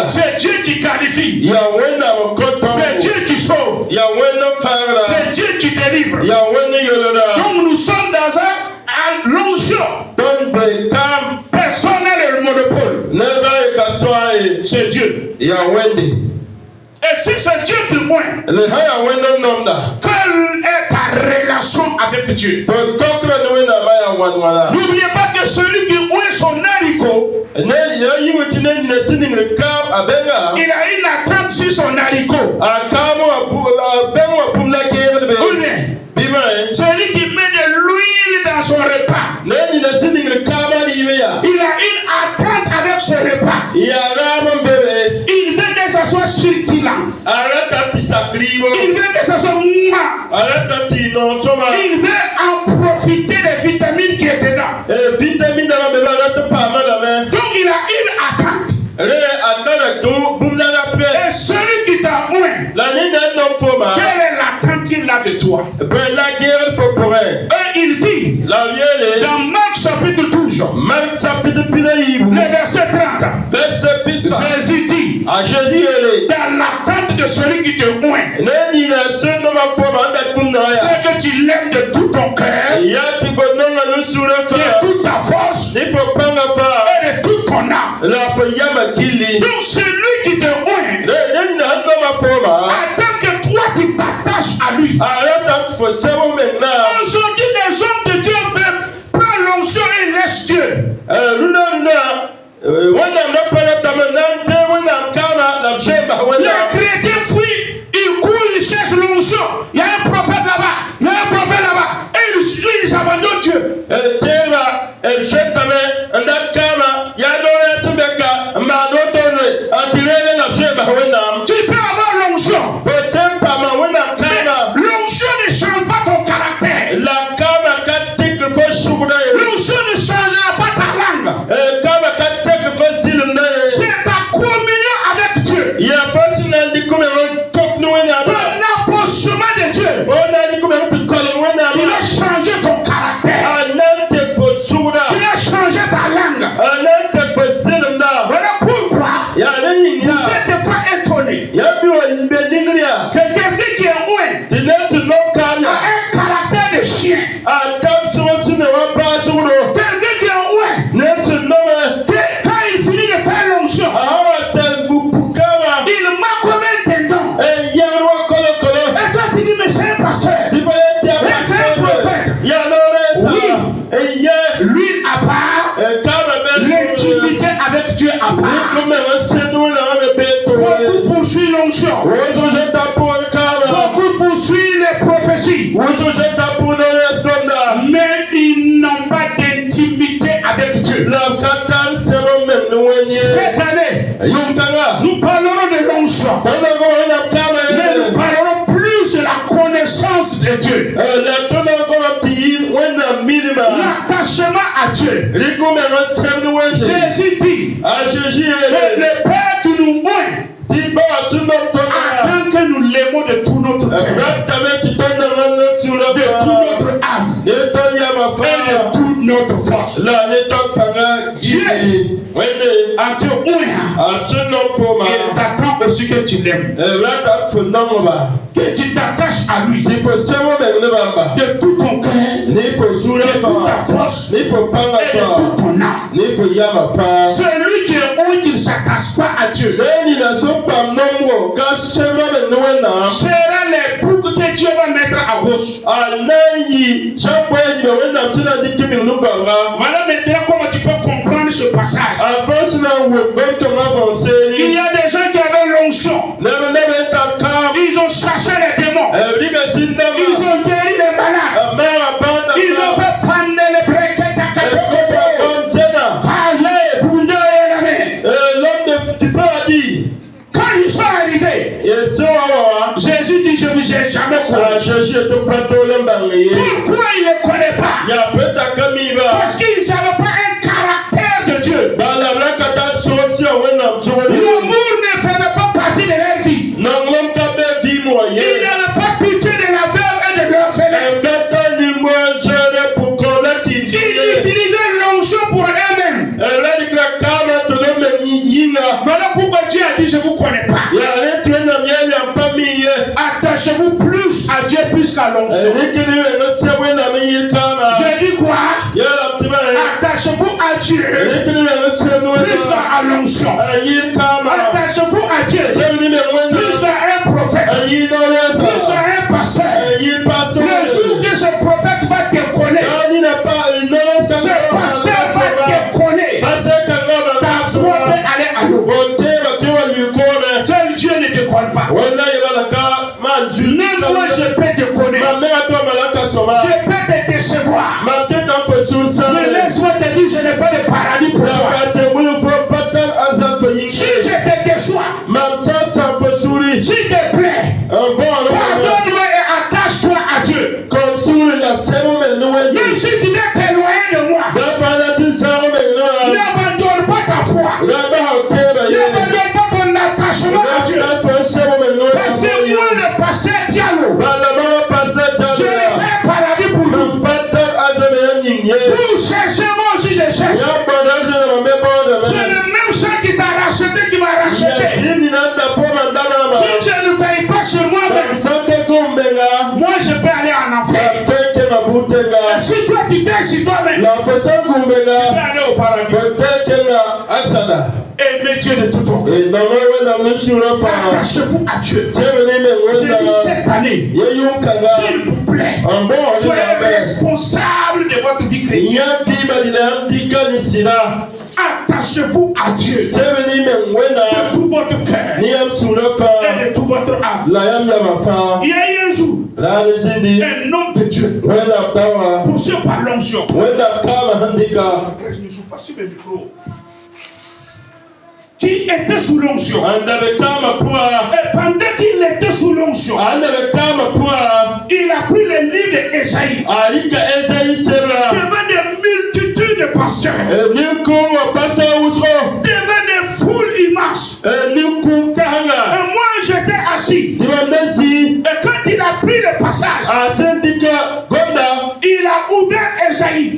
C'est Dieu qui qualifie. C'est Dieu qui sauve. C'est Dieu qui délivre. Donc nous sommes dans un l'onction. Personne n'a le monopole. C'est Dieu. Et si c'est Dieu qui oint, quelle est ta relation avec Dieu? N'oubliez pas que celui qui oint son haricot, il a une attente sur son haricot. Celui qui met de l'huile dans son repas, il a une attente avec ce repas. Il veut que ça soit circulant. Il veut que ça soit mouvant. Il veut en profiter des vitamines qui étaient dedans. Donc il a une attente. Et celui qui t'a oint, quelle est l'attente qu'il a de toi? Et il dit dans Marc chapitre 12, le verset 30, Jésus dit dans l'attente de celui qui te oint, c'est que tu l'aimes de tout ton cœur, de toute ta force et de toute ton âme. Donc celui qui te oint attend que toi tu t'attaches à lui. Aujourd'hui les hommes de Dieu prennent l'onction et laissent Dieu. Les chrétiens fuient, ils courent, ils cherchent l'onction. Il y a un prophète là-bas, il y a un prophète là-bas, et ils abandonnent Dieu. Tu peux avoir l'onction. L'onction ne change pas ton caractère. L'onction ne changera pas ta langue. C'est ta communion avec Dieu. Ton approchement de Dieu. Il a changé ton caractère. Il a changé ta langue. Voilà pourquoi vous êtes des fois étonnés que quelqu'un qui est oint a un caractère de chien. Quelqu'un qui est oint, quand il finit de faire l'onction, il marque comme un tendon. Et toi tu dis mais c'est un pasteur, c'est un prophète. Oui, lui à part, l'intimité avec Dieu à part. Beaucoup poursuivent l'onction. Beaucoup poursuivent les prophéties. Mais ils n'ont pas d'intimité avec Dieu. Cette année, nous parlerons de l'onction. Mais nous parlerons plus de la connaissance de Dieu. L'attachement à Dieu. Jésus dit, le Père qui nous oint attend que nous l'aimons de tout notre cœur, de toute notre âme et de toute notre force. Dieu te oint, il t'attend aussi que tu l'aimes, que tu t'attaches à lui de tout ton cœur, de toute ta force et de toute ton âme. Celui qui est oint, qui ne s'attache pas à Dieu, sera les boucles que Dieu va mettre à gauche. Voilà maintenant comment tu peux comprendre ce passage. Il y a des gens qui avaient l'onction. Ils ont chassé les démons. Ils ont guéri les malades. Ils ont fait prendre les briquettes à quatre côtés. Quand ils sont arrivés, Jésus dit, je ne vous ai jamais connu. Pourquoi il ne connaît pas? Parce qu'ils n'avaient pas un caractère de Dieu. L'amour ne faisait pas partie de leur vie. Ils n'avaient pas pitié de la veuve et de l'orphelin. Ils utilisaient l'onction pour eux-mêmes. jusqu'à l'onction. Je dis quoi? Attachez-vous à Dieu jusqu'à l'onction. Attachez-vous à Dieu jusqu'à un prophète, jusqu'à un pasteur. Le jour que ce prophète va te connaître, ce pasteur va te connaître, ta foi peut aller à l'eau. Seul Dieu ne te connaît pas. Même moi je peux te connaître. Je peux te décevoir. Mais laisse-moi te dire, je n'ai pas de paradis pour toi. Si je te déçois, s'il te plaît, pardonne-moi et attache-toi à Dieu. Même si tu es éloigné de moi, n'abandonne pas ta foi. N'abandonne pas ton attachement à Dieu. Parce que moi, le pasteur Diallo, je n'ai pas un paradis pour vous. Vous cherchez, moi aussi je cherche. C'est le même sang qui t'a racheté, qui m'a racheté. Si je ne veille pas sur moi-même, moi je peux aller en enfer. Et si toi tu fais sur toi-même, tu peux aller au paradis. Aimez Dieu de tout ton cœur. Attachez-vous à Dieu. J'ai dit cette année, s'il vous plaît, soyez responsable de votre vie chrétienne. Attachez-vous à Dieu de tout votre cœur et de tout votre âme. Il y a eu un jour, un homme de Dieu, pour ceux par l'onction. Je ne joue pas sur mes micros. Qui était sous l'onction. Et pendant qu'il était sous l'onction, il a pris le livre d'Ésaïe. Devant des multitudes de pasteurs, devant des foules immenses. Et moi j'étais assis. Et quand il a pris le passage, il a ouvert Ésaïe.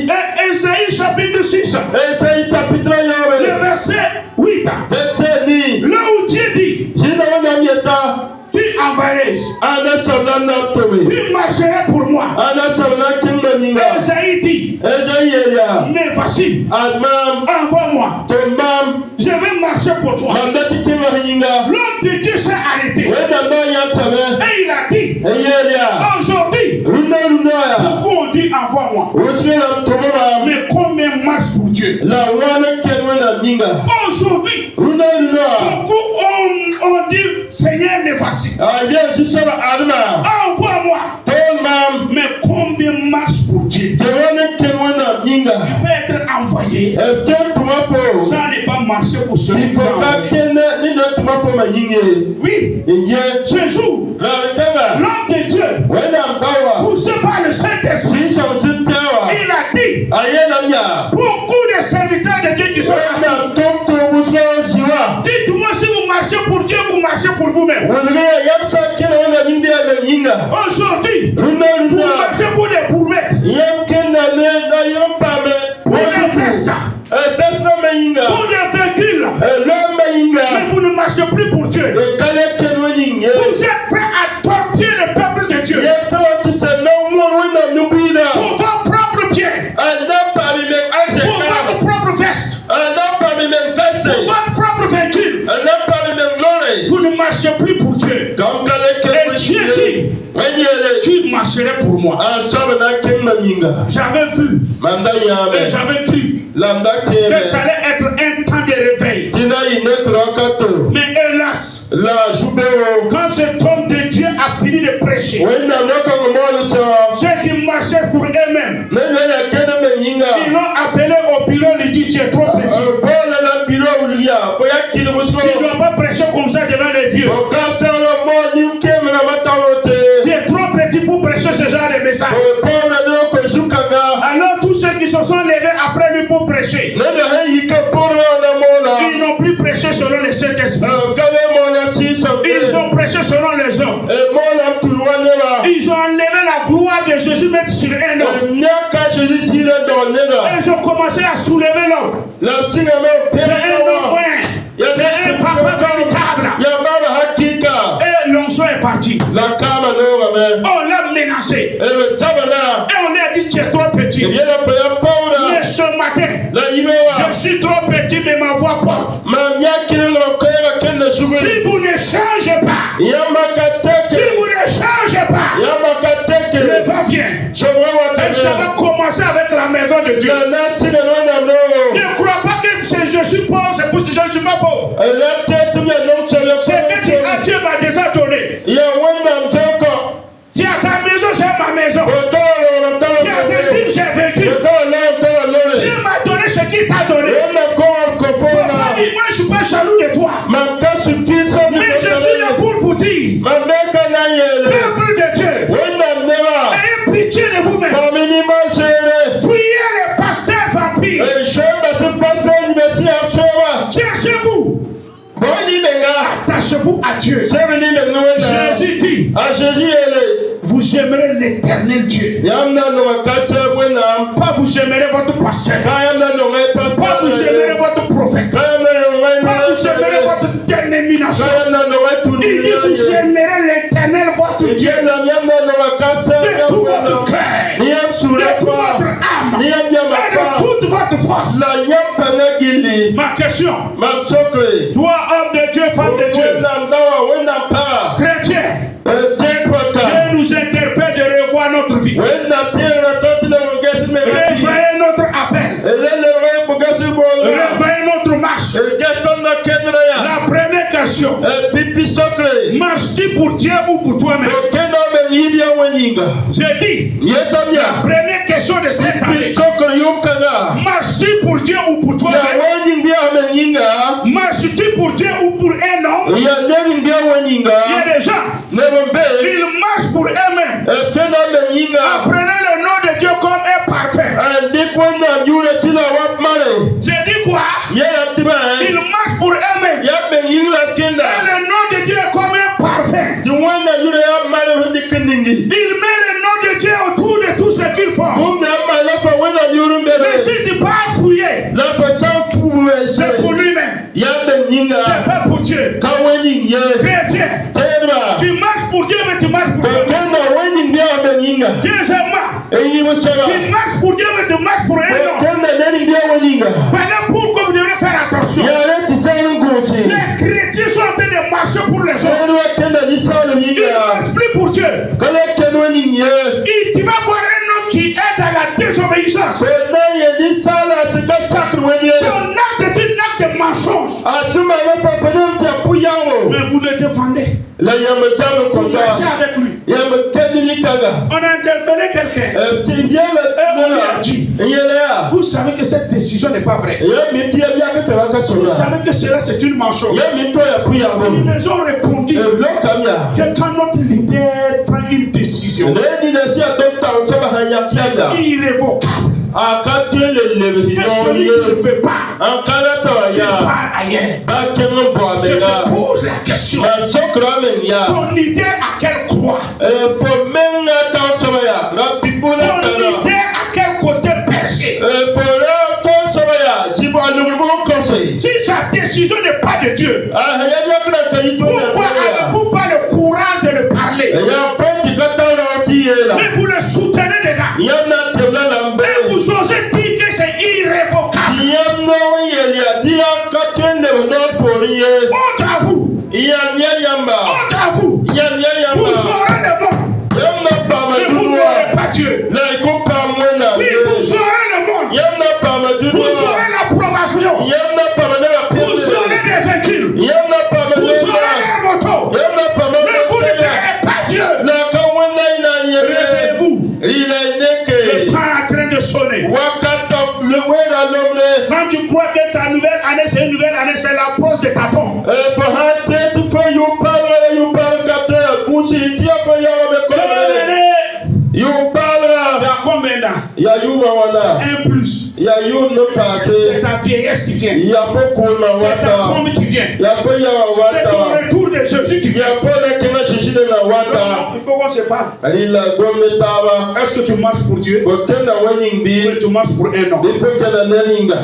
Et Ésaïe chapitre 6. Le verset 8. Là où Dieu dit, tu enverrais, tu marcherais pour moi. Ésaïe dit, mais voici, envoie-moi, je vais marcher pour toi. L'homme de Dieu s'est arrêté. Et il a dit, aujourd'hui, pourquoi on dit envoie-moi? Mais combien marche pour Dieu? Aujourd'hui, beaucoup on dit Seigneur, me voici. Envoie-moi. Mais combien marche pour Dieu? Il peut être envoyé. Ça n'est pas marcher pour celui qui oui. Ce jour, l'homme de Dieu, poussé par le Saint-Esprit, il a dit, beaucoup de serviteurs de Dieu qui sont assis, dites-moi si vous marchez pour Dieu, vous marchez pour vous-même. Aujourd'hui, vous marchez pour des bourrettes, pour des fesses, pour des véhicules, mais vous ne marchez plus pour Dieu. Vous êtes prêts à torpiller le peuple de Dieu pour vos propres pieds, pour votre propre veste, pour votre propre véhicule. Vous ne marchez plus pour Dieu. Et Dieu dit, tu marcherais pour moi. J'avais vu et j'avais cru que ça allait être un temps de réveil. Mais hélas, quand cet homme de Dieu a fini de prêcher, ceux qui marchaient pour eux-mêmes, ils l'ont appelé au bureau, ils lui dit, tu es trop petit. Tu ne dois pas prêcher comme ça devant les vieux. Tu es trop petit pour prêcher ce genre de message. Alors tous ceux qui se sont levés après lui pour prêcher, ils n'ont plus prêché selon le Saint-Esprit. Ils ont prêché selon les hommes. Ils ont enlevé la gloire de Jésus mettre sur un homme. Ils ont commencé à soulever l'homme. C'est un homme c'est un papa véritable. Et l'onction est partie. On l'a menacé. Et on lui a dit tu es trop petit. Mais ce matin, je suis trop petit mais ma voix porte. Si vous ne changez pas, si vous ne changez pas, le va vient. Et ça va commencer avec la maison de Dieu. Ne crois pas que je suis pauvre, c'est pour que je ne suis pas pauvre. C'est que Dieu m'a déjà donné. Tu as ta maison, j'ai ma maison. Tu as vécu, j'ai vécu. Dieu m'a donné ce qu'il t'a donné. Papa dit, moi je ne suis pas jaloux de toi. Mais je suis là pour vous dire, peuple de Dieu, ayez pitié de vous-même. Fuyez les pasteurs vampires. Cherchez-vous. Attachez-vous à Dieu. Jésus dit, vous aimerez l'éternel Dieu. Pas vous aimerez votre pasteur. Pas vous aimerez votre prophète. Pas vous aimerez votre dénomination. Il dit vous aimerez l'éternel votre Dieu. De tout votre cœur. De toute votre âme. Et de toute votre force. Ma question. Toi, homme de Dieu, femme de Dieu, chrétien, Dieu nous interpelle de revoir notre vie. Réveillez notre appel. Réveillez notre marche. La première question. Marches-tu pour Dieu ou pour toi-même? J'ai dit. La première question de cette année. Marches-tu pour Dieu ou pour toi-même? Marches-tu pour Dieu ou pour un homme? Il y a des gens, ils marchent pour eux-mêmes. Apprenez le nom de Dieu comme un parfait. J'ai dit quoi? Ils marchent pour eux-mêmes. Et le nom de Dieu est comme un parfait. Il met le nom de Dieu autour de tout ce qu'ils font. Mais si tu pars fouiller, c'est pour lui-même. C'est pas pour Dieu. Chrétien, tu marches pour Dieu, mais tu marches pour toi-même. Deuxièmement, tu marches pour Dieu, mais tu marches pour un homme. Voilà pourquoi vous devez faire attention. Les chrétiens sont en train de marcher pour les autres. Ils ne marchent plus pour Dieu. Tu vas voir un homme qui est dans la désobéissance. Son acte est un acte de mensonge. Mais vous le défendez. Vous marchez avec lui. On a interpellé quelqu'un. Et on lui a dit, vous savez que cette décision n'est pas vraie. Vous savez que cela c'est une mensonge. Ils ont répondu que quand notre leader prend une décision irrévocable, mais celui qui ne veut pas, il part ailleurs. Je me pose la question, ton leader à quelle croix? Ton leader à quel côté perché? Si sa décision n'est pas de Dieu, pourquoi avez-vous pas le courage de le parler? Mais vous le soutenez dedans. Et vous osez dire que c'est irrévocable. Honte à vous. Honte à vous. Vous saurez le monde. Mais vous n'aurez pas Dieu. Oui, vous saurez le monde. Vous saurez l'approbation. Vous saurez des véhicules. Vous saurez les motos. Mais vous ne verrez pas Dieu. Réveillez-vous. Le temps est en train de sonner. Quand tu crois que ta nouvelle année, c'est une nouvelle année, c'est l'approche de ta tombe. Un plus. C'est ta vieillesse qui vient. C'est ta tombe qui vient. C'est ton retour de de Jésus qui vient. Il faut qu'on se parle. Est-ce que tu marches pour Dieu? Ou tu marches pour un homme?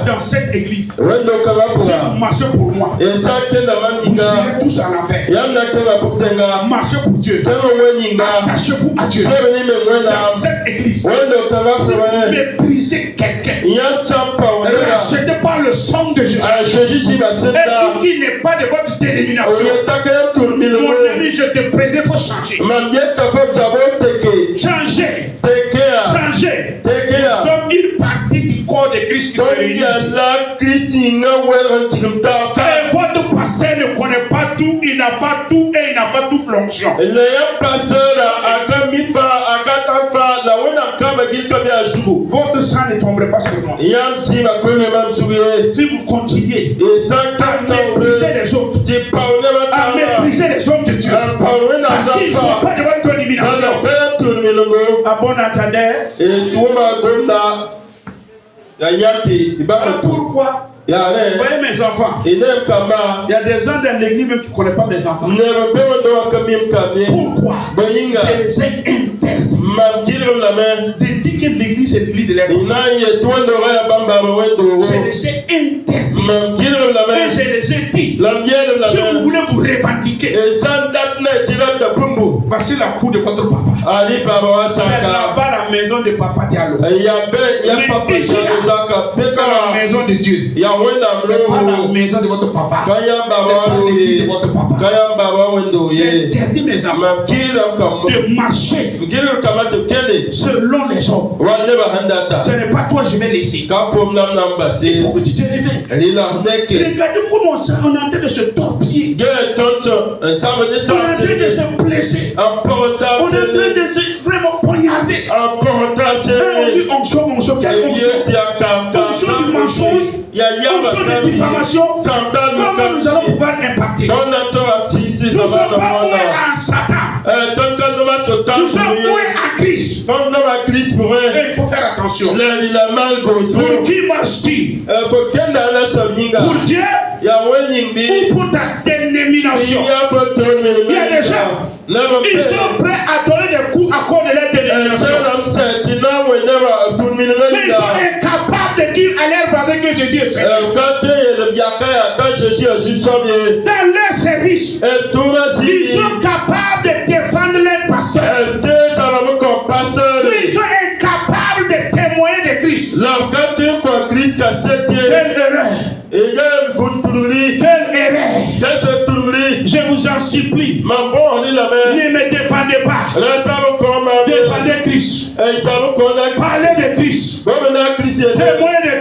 Dans cette église, si vous marchez pour moi, vous serez tous en enfer. Marchez pour Dieu. Attachez-vous à Dieu. Dans cette église, méprisez quelqu'un. Rachetez par le sang de Jésus. Et tout qui n'est pas de votre dénomination, mon ami, je te préviens, il faut changer. Changer. Changer. Nous sommes une partie du corps de Christ qui se réunit. Et votre pasteur ne connaît pas tout, il n'a pas tout et il n'a pas toute l'onction. Votre sang ne tomberait pas sur moi. Si vous continuez à mépriser les autres, à mépriser les hommes de Dieu, parce qu'ils ne sont pas de votre domination. À bon entendeur, pourquoi? Vous voyez mes enfants, il y a des gens dans l'église même qui ne connaissent pas mes enfants. Pourquoi? Je les ai interdits de dire que l'église est l'église de l'Église. Je les ai interdits. Et je les ai dit, si vous voulez vous revendiquer, voici la cour de votre papa. C'est là-bas la maison de papa Diallo. Mais ici, c'est la maison de Dieu. C'est pas la maison de votre papa. C'est pas l'église de votre papa. J'ai interdit mes enfants de marcher selon les hommes. Ce n'est pas toi je vais laisser. Il faut que tu te réveilles. Regardez comment on est en train de se torpiller. On est en train de se blesser. On est en train de se vraiment poignarder. On dit onction, quelle onction? Onction du mensonge, onction de diffamation. Comment nous allons pouvoir impacter? Nous ne sommes pas oués à Satan. Nous sommes oués à Christ. Et il faut faire attention. Pour qui marches-tu? Pour Dieu ou pour ta dénomination? Il y a des gens, ils sont prêts à donner des coups à cause de leur dénomination. Mais ils sont incapables de dire à leur faveur que Jésus est Seigneur. Dans leur service, ils sont capables de défendre leur pasteur. Mais ils sont incapables de témoigner de Christ. Quelle erreur! Quelle erreur! Je vous en supplie, ne me défendez pas. Défendez Christ. Parlez de Christ. Témoignez de